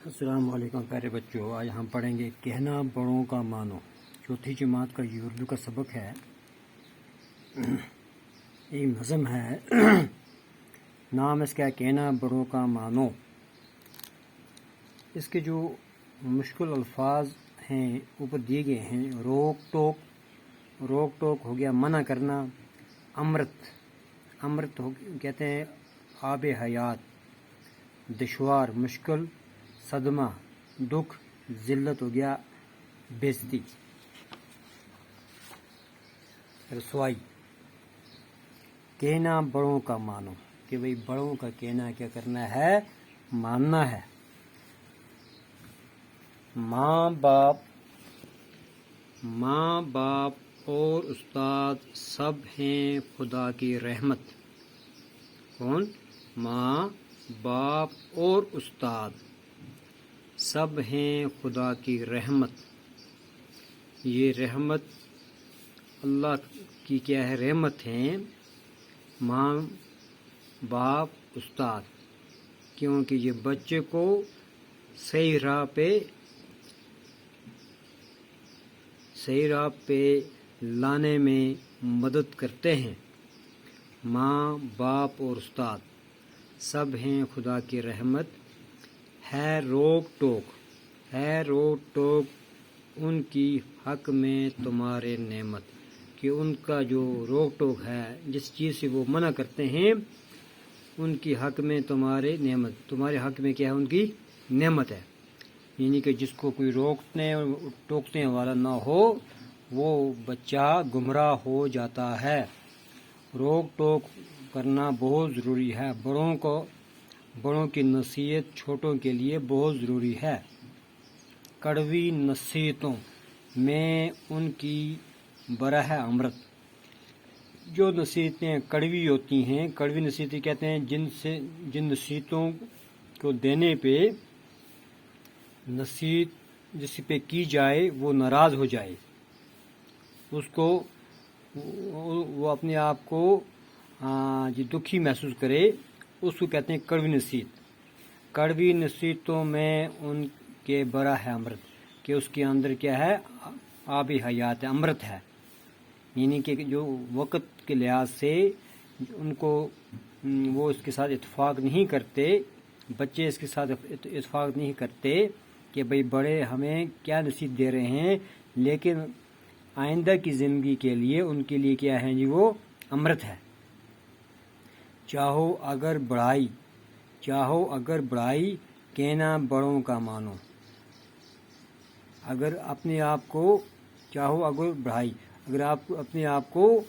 السلام علیکم پیارے بچوں، آج ہم پڑھیں گے کہنا بڑوں کا مانو۔ چوتھی جماعت کا یہ اردو کا سبق ہے، ایک نظم ہے، نام اس کا کہنا بڑوں کا مانو۔ اس کے جو مشکل الفاظ ہیں اوپر دیے گئے ہیں۔ روک ٹوک ہو گیا منع کرنا، امرت کہتے ہیں آب حیات، دشوار مشکل، صدمہ دکھ، ذلت ہو گیا بےزتی، رسوائی۔ کہنا بڑوں کا مانو کہ بھئی بڑوں کا کہنا کیا کرنا ہے، ماننا ہے۔ ماں باپ اور استاد سب ہیں خدا کی رحمت۔ کون؟ ماں باپ اور استاد سب ہیں خدا کی رحمت۔ یہ رحمت اللہ کی کیا ہے؟ رحمت ہے ماں باپ استاد، کیونکہ یہ بچے کو صحیح راہ پہ لانے میں مدد کرتے ہیں۔ ماں باپ اور استاد سب ہیں خدا کی رحمت۔ ہے روک ٹوک ان کی حق میں تمہارے نعمت، کہ ان کا جو روک ٹوک ہے، جس چیز سے وہ منع کرتے ہیں، ان کی حق میں تمہارے نعمت، تمہارے حق میں کیا ہے؟ ان کی نعمت ہے۔ یعنی کہ جس کو کوئی روکنے ٹوکنے والا نہ ہو وہ بچہ گمراہ ہو جاتا ہے۔ روک ٹوک کرنا بہت ضروری ہے۔ بڑوں کی نصیحت چھوٹوں کے لیے بہت ضروری ہے۔ کڑوی نصیحتوں میں ان کی برہ امرت۔ جو نصیحتیں کڑوی ہوتی ہیں، کڑوی نصیحتیں کہتے ہیں جن نصیحتوں کو دینے پہ نصیحت جس پہ کی جائے وہ ناراض ہو جائے، اس کو وہ اپنے آپ کو دکھی محسوس کرے، اس کو کہتے ہیں کڑوی نصیحت۔ کڑوی نصیحتوں میں ان کے برا ہے امرت، کہ اس کے اندر کیا ہے؟ آب حیات ہے، امرت ہے۔ یعنی کہ جو وقت کے لحاظ سے ان کو وہ اس کے ساتھ اتفاق نہیں کرتے، بچے اس کے ساتھ اتفاق نہیں کرتے کہ بھئی بڑے ہمیں کیا نصیحت دے رہے ہیں، لیکن آئندہ کی زندگی کے لیے ان کے لیے کیا ہے جی؟ وہ امرت ہے۔ چاہو اگر بڑائی کہنا بڑوں کا مانو۔ اگر اپنے آپ کو اگر آپ اپنے آپ کو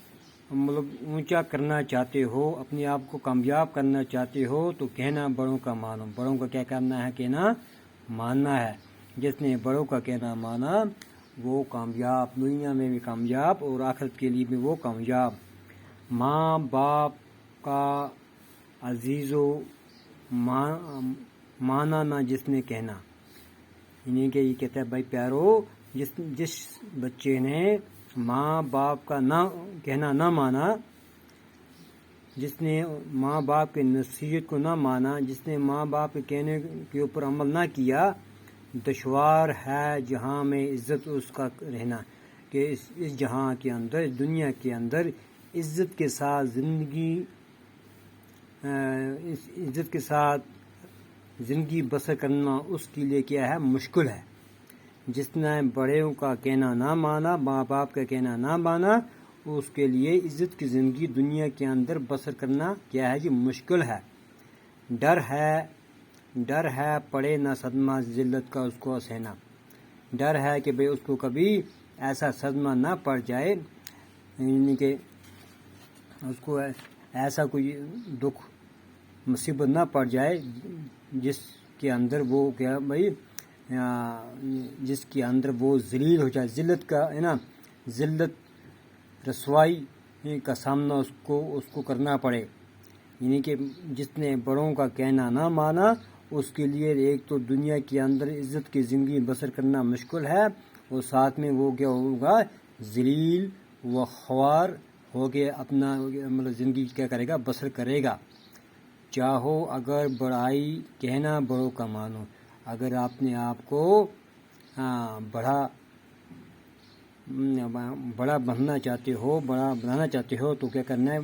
مطلب اونچا کرنا چاہتے ہو، اپنے آپ کو کامیاب کرنا چاہتے ہو، تو کہنا بڑوں کا مانو۔ بڑوں کا کیا کرنا ہے؟ کہنا ماننا ہے۔ جس نے بڑوں کا کہنا مانا وہ کامیاب، دنیا میں بھی کامیاب اور آخرت کے لیے بھی وہ کامیاب۔ ماں باپ کا عزیزو مانا نہ جس نے کہنا۔ یعنی کہ یہ کہتا ہے بھائی پیارو، جس بچے نے ماں باپ کا کہنا نہ مانا، جس نے ماں باپ کی نصیحت کو نہ مانا، جس نے ماں باپ کے کہنے کے اوپر عمل نہ کیا، دشوار ہے جہاں میں عزت اس کا رہنا، کہ اس جہاں کے اندر، اس دنیا کے اندر عزت کے ساتھ زندگی بسر کرنا اس کے لیے کیا ہے؟ مشکل ہے۔ جس نے بڑوں کا کہنا نہ مانا، ماں باپ کا کہنا نہ مانا، اس کے لیے عزت کی زندگی دنیا کے اندر بسر کرنا کیا ہے جی؟ مشکل ہے۔ ڈر ہے پڑے نہ صدمہ ذلت کا اس کو سہنا۔ ڈر ہے کہ بھئی اس کو کبھی ایسا صدمہ نہ پڑ جائے، یعنی کہ اس کو ایسا کوئی دکھ مصیبت نہ پڑ جائے جس کے اندر وہ کیا بھئی جس کے اندر وہ ذلیل ہو جائے، ذلت کا ہے نا، ذلت رسوائی کا سامنا اس کو کرنا پڑے۔ یعنی کہ جس نے بڑوں کا کہنا نہ مانا اس کے لیے ایک تو دنیا کے اندر عزت کی زندگی بسر کرنا مشکل ہے، اور ساتھ میں وہ کیا ہوگا؟ ذلیل و خوار ہو کے اپنا مطلب زندگی کیا کرے گا؟ بسر کرے گا۔ چاہو اگر بڑائی کہنا بڑوں کا مانو۔ اگر آپ نے آپ کو بڑا بننا چاہتے ہو، بڑا بنانا چاہتے ہو تو کیا کرنا ہے؟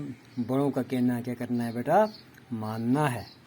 بڑوں کا کہنا کیا کرنا ہے بیٹا؟ ماننا ہے۔